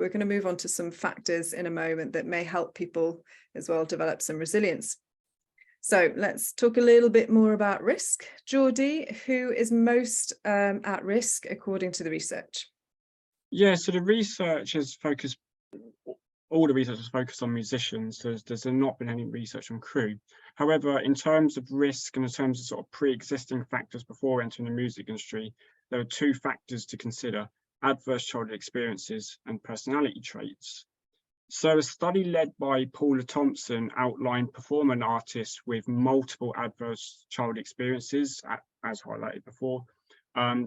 going to move on to some factors in a moment that may help people as well develop some resilience. So let's talk a little bit more about risk. Jeordie, who is most at risk according to the research? Yeah, so the research has focused, all the research has focused on musicians. There's not been any research on crew. However, in terms of risk and in terms of sort of pre-existing factors before entering the music industry, there are 2 factors to consider: adverse childhood experiences and personality traits. So a study led by Paula Thompson outlined performing artists with multiple adverse childhood experiences, as highlighted before.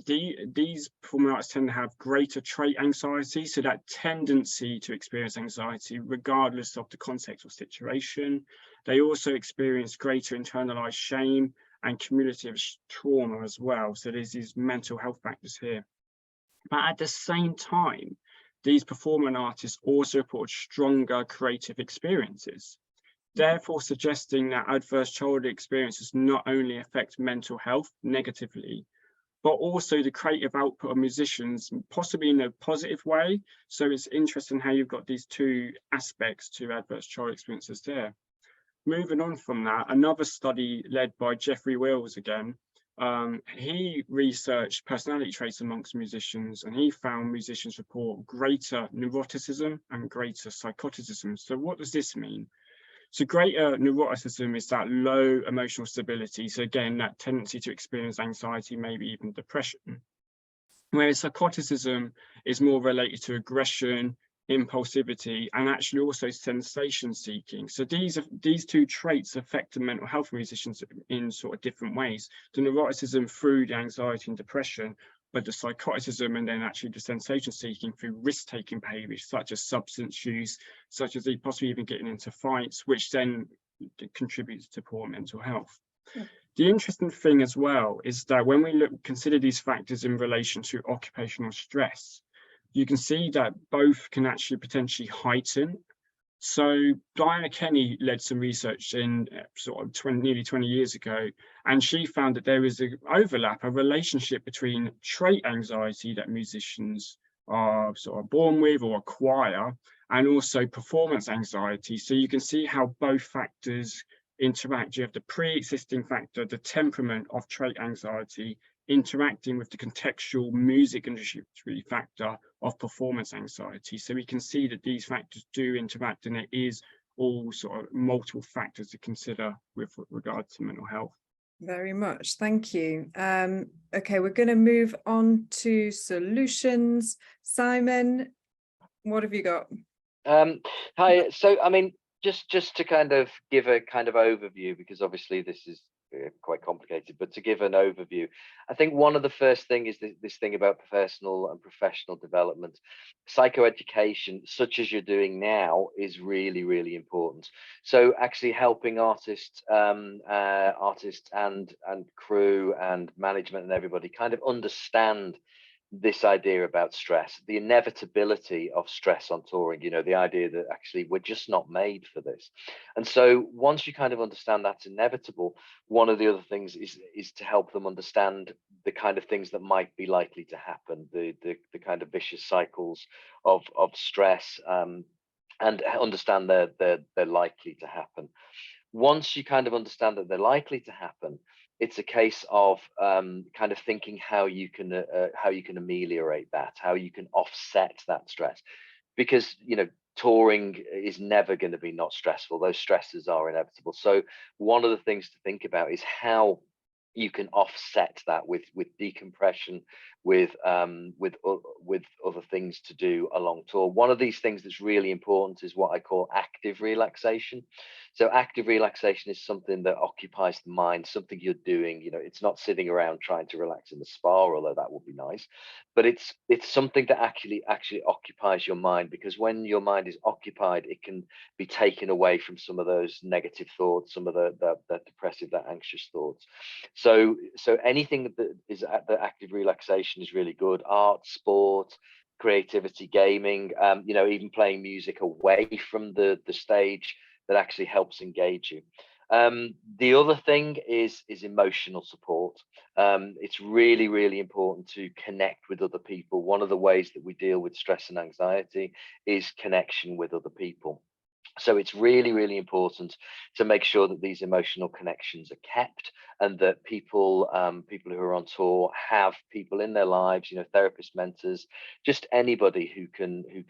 These performing artists tend to have greater trait anxiety, so that tendency to experience anxiety regardless of the context or situation. They also experience greater internalized shame and cumulative trauma as well. So there's these mental health factors here. But at the same time, these performing artists also report stronger creative experiences, therefore suggesting that adverse childhood experiences not only affect mental health negatively, but also the creative output of musicians, possibly in a positive way. So it's interesting how you've got these two aspects to adverse child experiences there. Moving on from that, another study led by Jeffrey Wills again, he researched personality traits amongst musicians, and he found musicians report greater neuroticism and greater psychoticism. So what does this mean? So greater neuroticism is that low emotional stability. So again, that tendency to experience anxiety, maybe even depression. Whereas psychoticism is more related to aggression, impulsivity, and actually also sensation seeking. So these two traits affect the mental health of musicians in sort of different ways. The neuroticism through the anxiety and depression, but the psychoticism and then actually the sensation seeking through risk-taking behaviors such as substance use, such as possibly even getting into fights, which then contributes to poor mental health. Yeah. The interesting thing as well is that when we consider these factors in relation to occupational stress, you can see that both can actually potentially heighten. So Diana Kenny led some research in sort of nearly 20 years ago, and she found that there is an overlap, a relationship between trait anxiety that musicians are sort of born with or acquire, and also performance anxiety. So you can see how both factors interact. You have the pre-existing factor, the temperament of trait anxiety, interacting with the contextual music industry factor of performance anxiety. So we can see that these factors do interact, and it is all sort of multiple factors to consider with regard to mental health. Very much, thank you. Okay, we're going to move on to solutions. Simon, what have you got? Hi, so I mean, just to kind of give a kind of overview, because obviously this is quite complicated, but to give an overview, I think one of the first thing is this thing about personal and professional development. Psychoeducation, such as you're doing now, is really, really important. So actually helping artists and crew and management and everybody kind of understand this idea about stress, the inevitability of stress on touring, you know, the idea that actually we're just not made for this. And so once you kind of understand that's inevitable, one of the other things is to help them understand the kind of things that might be likely to happen, the kind of vicious cycles of stress, and understand they're likely to happen. Once you kind of understand that they're likely to happen, it's a case of kind of thinking how you can ameliorate that, how you can offset that stress, because you know touring is never going to be not stressful. Those stresses are inevitable. So one of the things to think about is how you can offset that with decompression, with other things to do along tour. One of these things that's really important is what I call active relaxation. So active relaxation is something that occupies the mind, something you're doing. You know, it's not sitting around trying to relax in the spa, although that would be nice, but it's something that actually occupies your mind, because when your mind is occupied, it can be taken away from some of those negative thoughts, some of the depressive, that anxious thoughts. So anything that is at the active relaxation is really good. Art, sport, creativity, gaming, you know, even playing music away from the stage, that actually helps engage you. The other thing is emotional support. It's really, really important to connect with other people. One of the ways that we deal with stress and anxiety is connection with other people. So it's really, really important to make sure that these emotional connections are kept, and that people who are on tour have people in their lives, you know, therapists, mentors, just anybody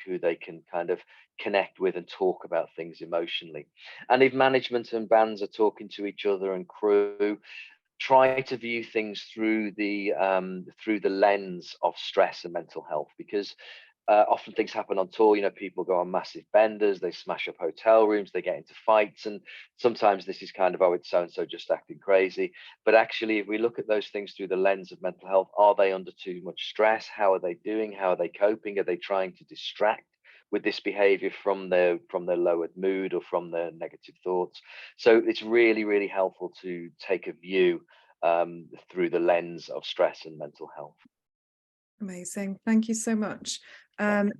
who they can kind of connect with and talk about things emotionally. And if management and bands are talking to each other and crew, try to view things through the lens of stress and mental health, because often things happen on tour. You know, people go on massive benders, they smash up hotel rooms, they get into fights, and sometimes this is kind of, oh, it's so-and-so just acting crazy. But actually, if we look at those things through the lens of mental health, are they under too much stress? How are they doing? How are they coping? Are they trying to distract with this behavior from their lowered mood or from their negative thoughts? So it's really, really helpful to take a view through the lens of stress and mental health. Amazing, thank you so much.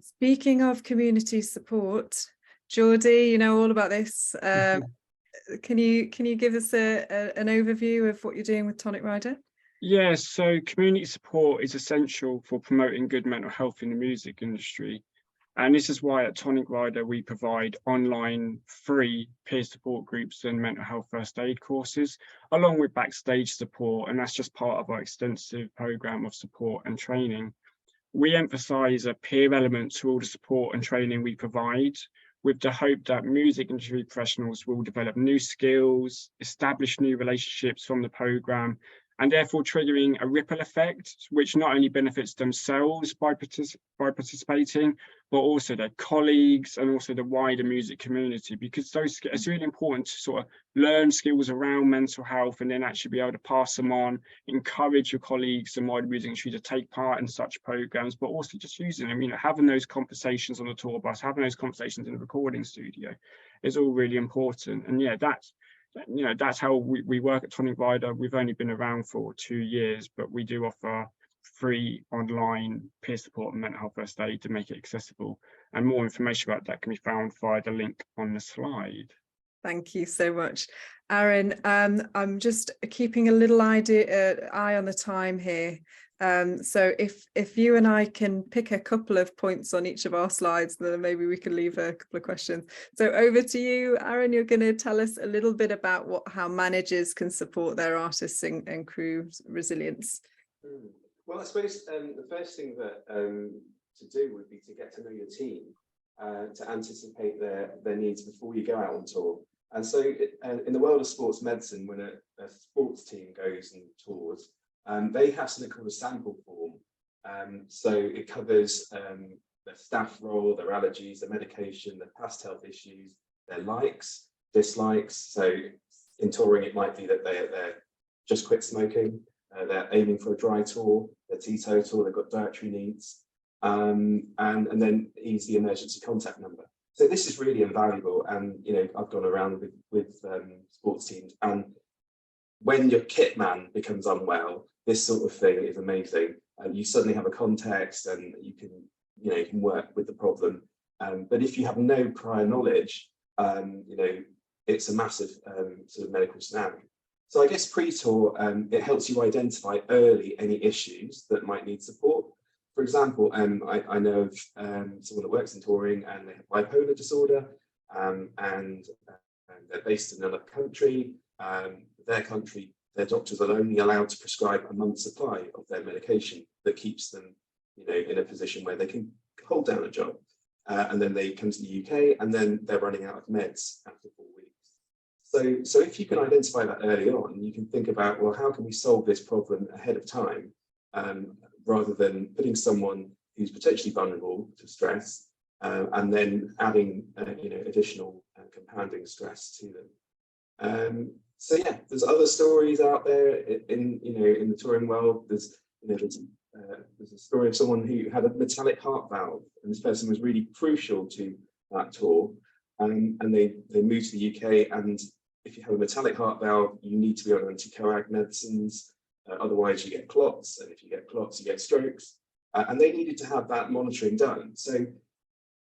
Speaking of community support, Jeordie, you know all about this. Can you give us an overview of what you're doing with Tonic Rider? Yeah, so community support is essential for promoting good mental health in the music industry. And this is why at Tonic Rider, we provide online free peer support groups and mental health first aid courses, along with backstage support. And that's just part of our extensive program of support and training. We emphasize a peer element to all the support and training we provide, with the hope that music industry professionals will develop new skills, establish new relationships from the program, and therefore triggering a ripple effect, which not only benefits themselves by participating, but also their colleagues and also the wider music community, because it's really important to sort of learn skills around mental health and then actually be able to pass them on, encourage your colleagues and wider music industry to take part in such programs, but also just using them, having those conversations on the tour bus, having those conversations in the recording studio is all really important. And yeah, that's how we work at Tonic Rider. We've only been around for 2 years, but we do offer free online peer support and mental health first aid to make it accessible. And more information about that can be found via the link on the slide. Thank you so much, Aaron. I'm just keeping a little eye on the time here. So if you and I can pick a couple of points on each of our slides, then maybe we can leave a couple of questions. So over to you, Aaron. You're going to tell us a little bit about how managers can support their artists and crew resilience. Well, I suppose the first thing that to do would be to get to know your team, to anticipate their needs before you go out on tour. And so in the world of sports medicine, when a sports team goes and tours, they have something called a sample form. So it covers their staff role, their allergies, their medication, their past health issues, their likes, dislikes. So in touring, it might be that they're just quit smoking, they're aiming for a dry tour, they're teetotal, they've got dietary needs, and then he's the emergency contact number. So this is really invaluable. And I've gone around with sports teams, and when your kit man becomes unwell, this sort of thing is amazing. You suddenly have a context, and you can work with the problem. But if you have no prior knowledge, it's a massive sort of medical snag. So I guess pre-tour, it helps you identify early any issues that might need support. For example, I know of someone that works in touring, and they have bipolar disorder, and they're based in another country. Their doctors are only allowed to prescribe a month's supply of their medication that keeps them, in a position where they can hold down a job. And then they come to the UK, and then they're running out of meds after 4 weeks. So if you can identify that early on, you can think about, well, how can we solve this problem ahead of time, rather than putting someone who's potentially vulnerable to stress, and then adding, additional compounding stress to them. So yeah, there's other stories out there in the touring world. There's a story of someone who had a metallic heart valve, and this person was really crucial to that tour. And they moved to the UK, and if you have a metallic heart valve, you need to be on anticoag medicines. Otherwise, you get clots, and if you get clots, you get strokes. And they needed to have that monitoring done. So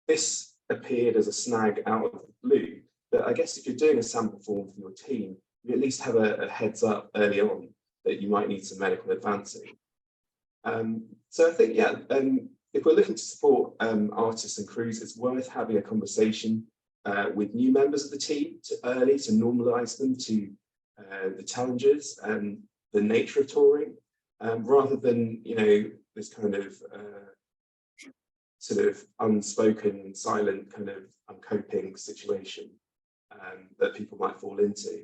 this appeared as a snag out of the blue. But I guess if you're doing a sample form for your team, you at least have a heads up early on that you might need some medical advancing. So I think, if we're looking to support artists and crews, it's worth having a conversation with new members of the team to normalise them to the challenges and the nature of touring, rather than this kind of sort of unspoken, silent kind of coping situation that people might fall into.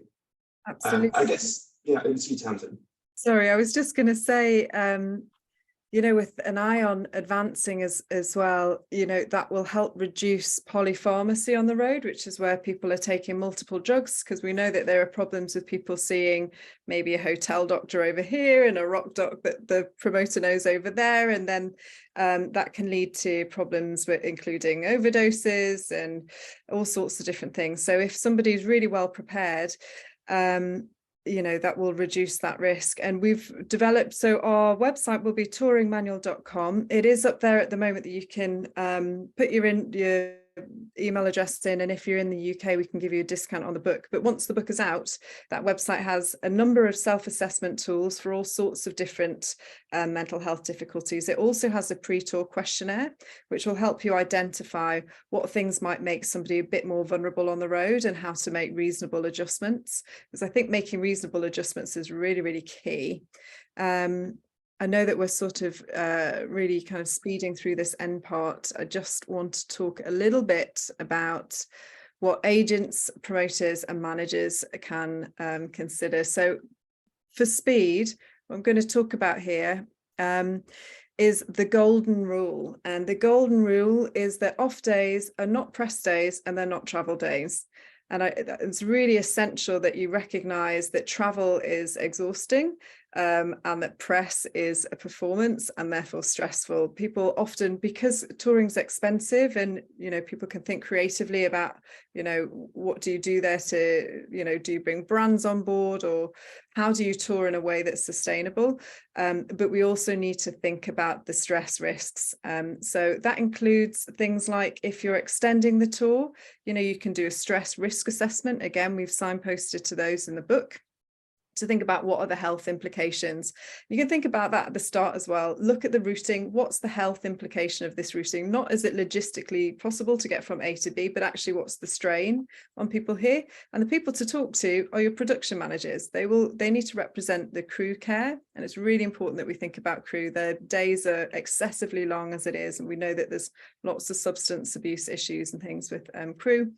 Absolutely. I guess, over to you, Tamsin. Sorry, I was just going to say, with an eye on advancing as well, that will help reduce polypharmacy on the road, which is where people are taking multiple drugs, because we know that there are problems with people seeing maybe a hotel doctor over here and a rock doc that the promoter knows over there. And then that can lead to problems with including overdoses and all sorts of different things. So if somebody's really well prepared, that will reduce that risk. And we've developed, so our website will be touringmanual.com. It is up there at the moment that you can put your email address in, and if you're in the UK, we can give you a discount on the book. But once the book is out, that website has a number of self-assessment tools for all sorts of different mental health difficulties. It also has a pre-tour questionnaire, which will help you identify what things might make somebody a bit more vulnerable on the road and how to make reasonable adjustments. Because I think making reasonable adjustments is really, really key. I know that we're sort of really kind of speeding through this end part. I just want to talk a little bit about what agents, promoters and managers can consider. So for speed, what I'm going to talk about here is the golden rule. And the golden rule is that off days are not press days and they're not travel days. And it's really essential that you recognise that travel is exhausting, and that press is a performance and therefore stressful. People often, because touring's expensive, and people can think creatively about what do you do there to do you bring brands on board, or how do you tour in a way that's sustainable, but we also need to think about the stress risks. So that includes things like, if you're extending the tour, you can do a stress risk assessment. Again, we've signposted to those in the book, to think about what are the health implications. You can think about that at the start as well. Look at the routing. What's the health implication of this routing? Not is it logistically possible to get from A to B, but actually what's the strain on people here? And the people to talk to are your production managers. They need to represent the crew care. And it's really important that we think about crew. Their days are excessively long as it is. And we know that there's lots of substance abuse issues and things with crew.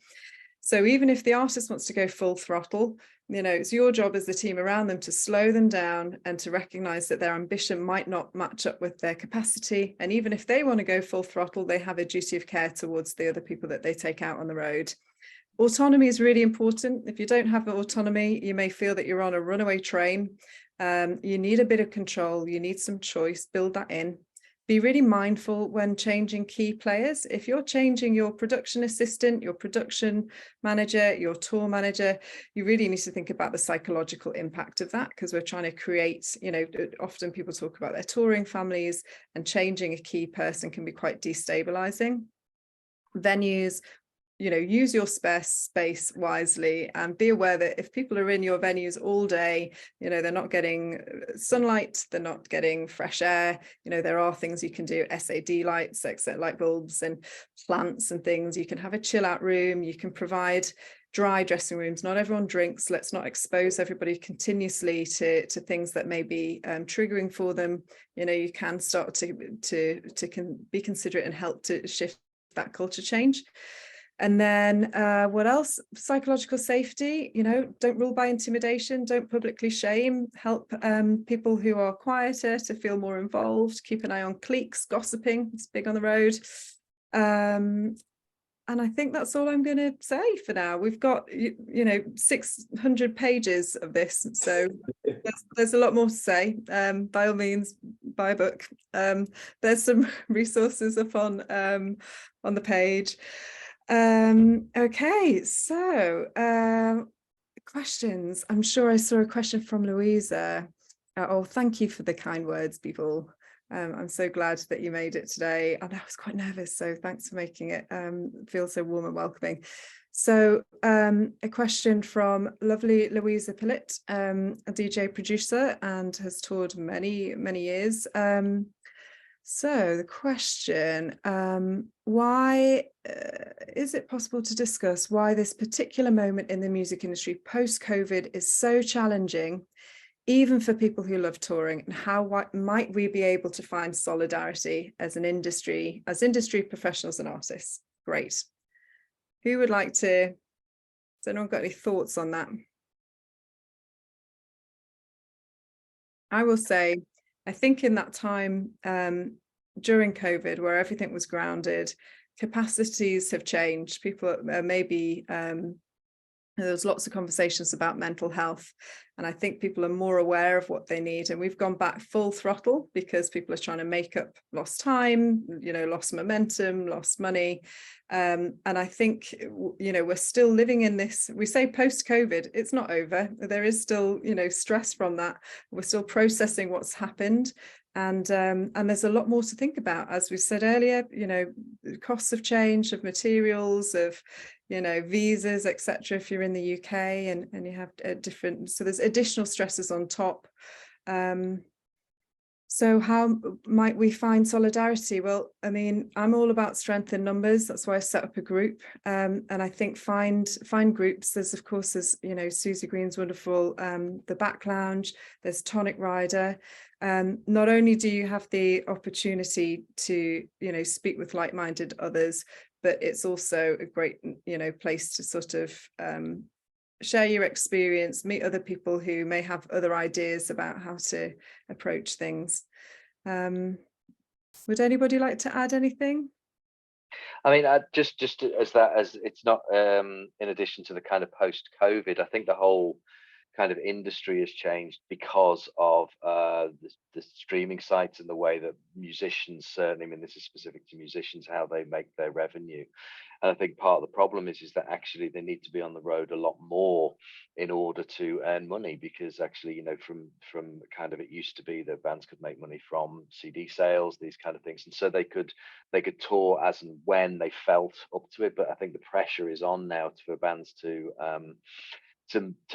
So even if the artist wants to go full throttle, it's your job as the team around them to slow them down and to recognize that their ambition might not match up with their capacity. And even if they want to go full throttle, they have a duty of care towards the other people that they take out on the road. Autonomy is really important. If you don't have autonomy, you may feel that you're on a runaway train. You need a bit of control. You need some choice. Build that in. Be really mindful when changing key players. If you're changing your production assistant, your production manager, your tour manager, you really need to think about the psychological impact of that, because we're trying to create, often people talk about their touring families, and changing a key person can be quite destabilizing. Venues, use your space wisely, and be aware that if people are in your venues all day, they're not getting sunlight, they're not getting fresh air. There are things you can do, SAD lights, exit light bulbs and plants and things. You can have a chill out room. You can provide dry dressing rooms. Not everyone drinks. Let's not expose everybody continuously to things that may be triggering for them. You can start to be considerate and help to shift that culture change. And then what else? Psychological safety, don't rule by intimidation, don't publicly shame, help people who are quieter to feel more involved, keep an eye on cliques, gossiping, it's big on the road. And I think that's all I'm going to say for now. We've got, 600 pages of this, so there's a lot more to say. By all means, buy a book. There's some resources up on the page. Okay, so questions. I'm sure I saw a question from Louisa. Thank you for the kind words, people. I'm so glad that you made it today, and I was quite nervous, so thanks for making it feel so warm and welcoming. So a question from lovely Louisa Pillett, a DJ producer and has toured many years. So the question, why is it possible to discuss why this particular moment in the music industry post-COVID is so challenging, even for people who love touring, and how might we be able to find solidarity as an industry, as industry professionals and artists? Great. Who would like to, has anyone got any thoughts on that? I will say, I think in that time during COVID, where everything was grounded, capacities have changed. People maybe, there's lots of conversations about mental health, and I think people are more aware of what they need. And we've gone back full throttle because people are trying to make up lost time, lost momentum, lost money. And I think, we're still living in this, we say post-COVID, it's not over. There is still, stress from that. We're still processing what's happened. And there's a lot more to think about, as we said earlier, you know, the costs of change, of materials, of, you know, visas, etc. if you're in the UK, and you have different, so there's additional stresses on top. So how might we find solidarity? Well, I mean, I'm all about strength in numbers. That's why I set up a group. And I think find groups. There's, of course, there's, you know, Susie Green's wonderful, the Back Lounge, there's Tonic Rider. Not only do you have the opportunity to, you know, speak with like-minded others, but it's also a great, you know, place to sort of share your experience, meet other people who may have other ideas about how to approach things. Would anybody like to add anything? I mean, just as it's not in addition to the kind of post-COVID, I think the whole kind of industry has changed because of the streaming sites and the way that musicians, certainly, I mean, this is specific to musicians, how they make their revenue. And I think part of the problem is that actually they need to be on the road a lot more in order to earn money, because actually, you know, from kind of, it used to be that bands could make money from CD sales, these kind of things, and so they could tour as and when they felt up to it. But I think the pressure is on now for bands to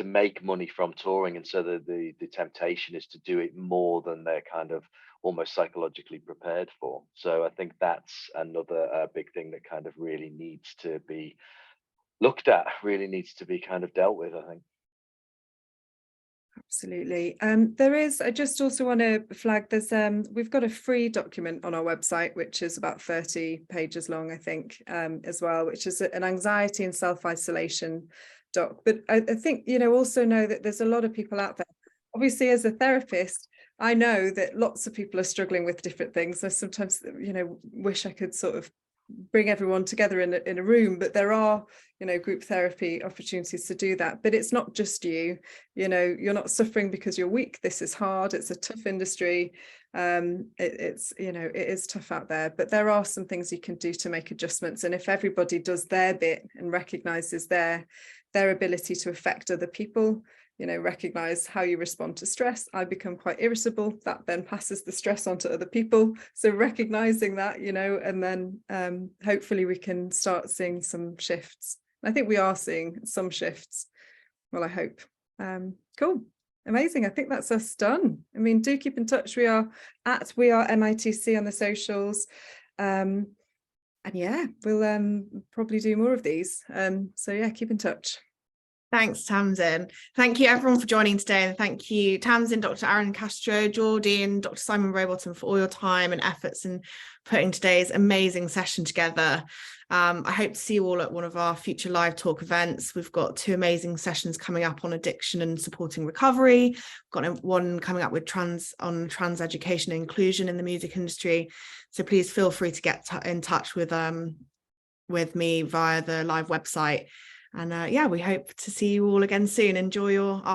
make money from touring, and so the temptation is to do it more than they're kind of almost psychologically prepared for. So I think that's another big thing that kind of really needs to be looked at, really needs to be kind of dealt with, I think. Absolutely. There is, I just also want to flag, there's we've got a free document on our website, which is about 30 pages long, I think, as well, which is an anxiety and self-isolation doc. But I think, you know, also know that there's a lot of people out there. Obviously, as a therapist, I know that lots of people are struggling with different things. I sometimes, you know, wish I could sort of bring everyone together in a room, but there are, you know, group therapy opportunities to do that. But it's not just you know, you're not suffering because you're weak. This is hard. It's a tough industry. It's, you know, it is tough out there, but there are some things you can do to make adjustments. And if everybody does their bit and recognizes their ability to affect other people, you know, recognize how you respond to stress. I become quite irritable. That then passes the stress on to other people. So recognizing that, you know, and then hopefully we can start seeing some shifts. I think we are seeing some shifts. Well, I hope. Cool. Amazing. I think that's us done. I mean, do keep in touch. We are at MITC on the socials. And yeah, we'll probably do more of these. So yeah, keep in touch. Thanks, Tamsin. Thank you everyone for joining today, and thank you Tamsin, Dr. Arun-Castro, Jeordie and Dr. Simon Rowbottom for all your time and efforts in putting today's amazing session together. I hope to see you all at one of our future live talk events. We've got 2 amazing sessions coming up on addiction and supporting recovery. We've got one coming up with trans education and inclusion in the music industry. So please feel free to get in touch with me via the live website. And yeah, we hope to see you all again soon. Enjoy your